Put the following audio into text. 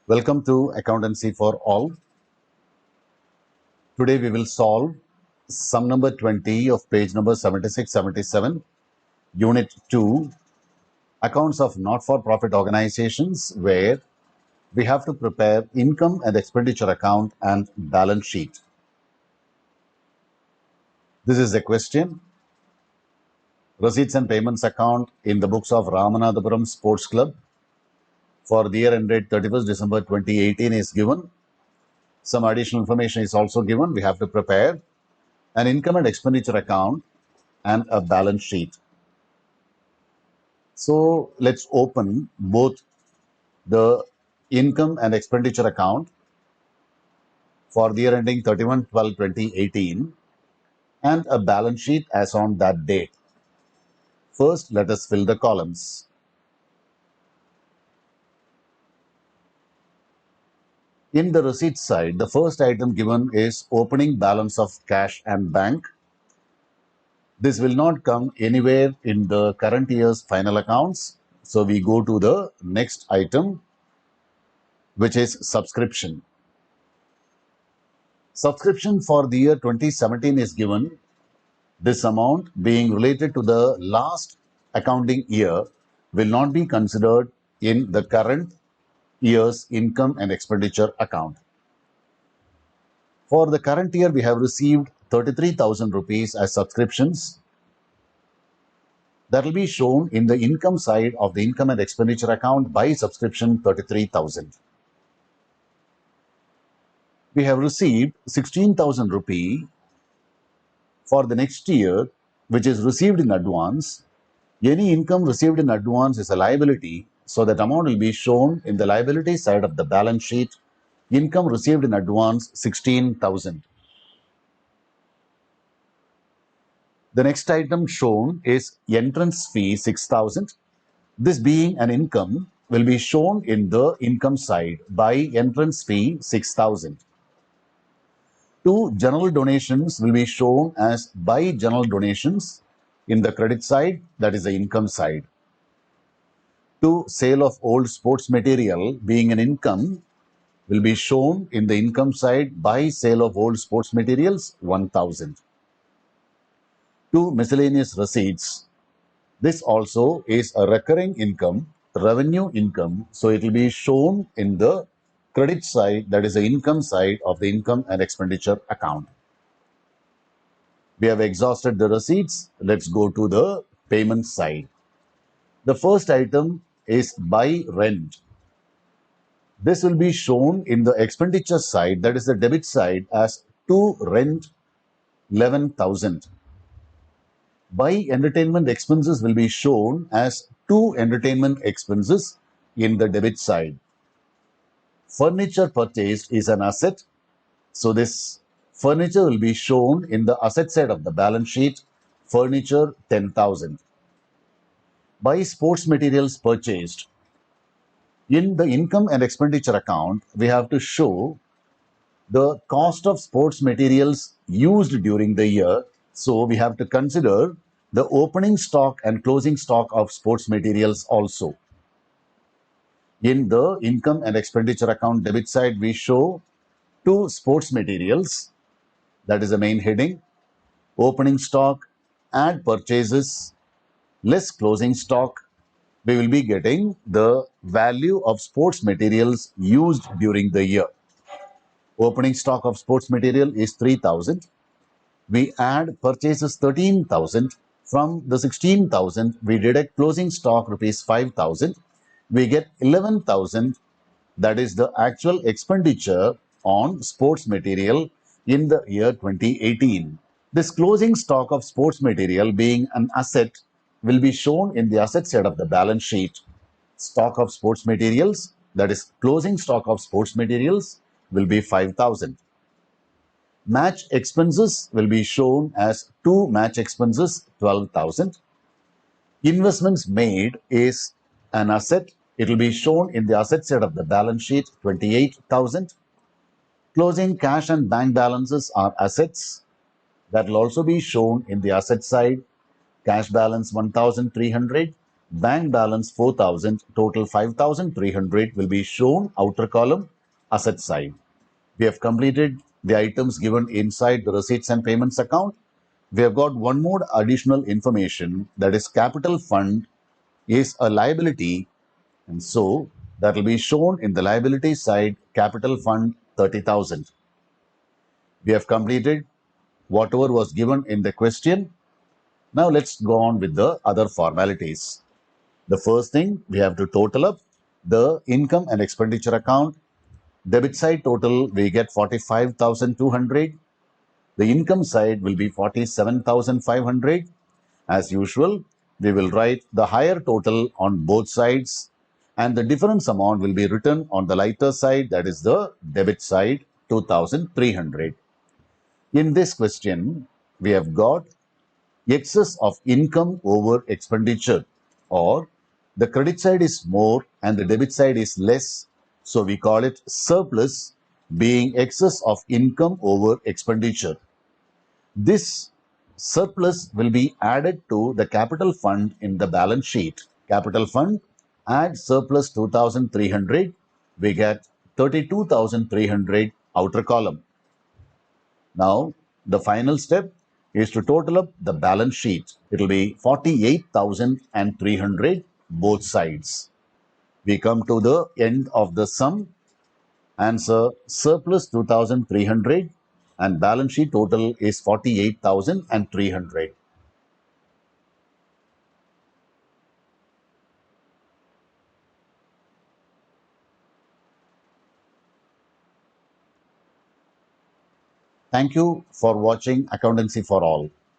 Welcome to Accountancy for All. Today we will solve sum number 20 of page number 76-77, Unit 2, Accounts of Not-for-Profit Organizations, where we have to prepare income and expenditure account and balance sheet. This is a question. Receipts and payments account in the books of Ramanathapuram Sports Club for the year ended 31st December 2018 is given. Some additional information is also given. We have to prepare an income and expenditure account and a balance sheet. So let's open both the income and expenditure account for the year ending 31/12/2018 and a balance sheet as on that date. First, let us fill the columns. In the receipt side, the first item given is opening balance of cash and bank. This will not come anywhere in the current year's final accounts. So we go to the next item, which is subscription. Subscription for the year 2017 is given. This amount being related to the last accounting year will not be considered in the current year's income and expenditure account. For the current year, we have received 33,000 rupees as subscriptions. That will be shown in the income side of the income and expenditure account by subscription 33,000. We have received 16,000 rupee for the next year, which is received in advance. Any income received in advance is a liability, so that amount will be shown in the liability side of the balance sheet. Income received in advance 16,000. The next item shown is entrance fee 6,000. This being an income will be shown in the income side by entrance fee 6,000. Two general donations will be shown as by general donations in the credit side, that is the income side. To sale of old sports material being an income will be shown in the income side by sale of old sports materials 1,000. To miscellaneous receipts, this also is a recurring income, revenue income, so it will be shown in the credit side, that is the income side of the income and expenditure account. We have exhausted the receipts. Let's go to the payment side. The first item is by rent. This will be shown in the expenditure side, that is the debit side, as to rent 11,000. By entertainment expenses will be shown as to entertainment expenses in the debit side. Furniture purchased is an asset, so this furniture will be shown in the asset side of the balance sheet, furniture 10,000. By sports materials purchased, in the income and expenditure account, we have to show the cost of sports materials used during the year. So we have to consider the opening stock and closing stock of sports materials also. In the income and expenditure account debit side, we show two sports materials. That is the main heading. Opening stock, add purchases, less closing stock. We will be getting the value of sports materials used during the year. Opening stock of sports material is 3,000. We add purchases 13,000. From the 16,000, we deduct closing stock rupees 5,000. We get 11,000. That is the actual expenditure on sports material in the year 2018. This closing stock of sports material being an asset will be shown in the asset side of the balance sheet. Stock of sports materials, that is closing stock of sports materials, will be 5,000. Match expenses will be shown as two match expenses 12,000. Investments made is an asset. It will be shown in the asset side of the balance sheet 28,000. Closing cash and bank balances are assets. That will also be shown in the asset side. Cash balance 1,300. Bank balance 4,000, total 5,300 will be shown outer column, asset side. We have completed the items given inside the receipts and payments account. We have got one more additional information, that is capital fund is a liability, and so that will be shown in the liability side, capital fund 30,000. We have completed whatever was given in the question. Now let's go on with the other formalities. The first thing, we have to total up the income and expenditure account. Debit side total, we get 45,200. The income side will be 47,500. As usual, we will write the higher total on both sides, and the difference amount will be written on the lighter side, that is the debit side, 2,300. In this question, we have got excess of income over expenditure, or the credit side is more and the debit side is less, so we call it surplus, being excess of income over expenditure. This surplus will be added to the capital fund in the balance sheet. Capital fund, add surplus 2,300, we get 32,300 outer column. Now, the final step is to total up the balance sheet. It will be 48,300 both sides. We come to the end of the sum. Answer, surplus 2,300 and balance sheet total is 48,300. Thank you for watching Accountancy for All.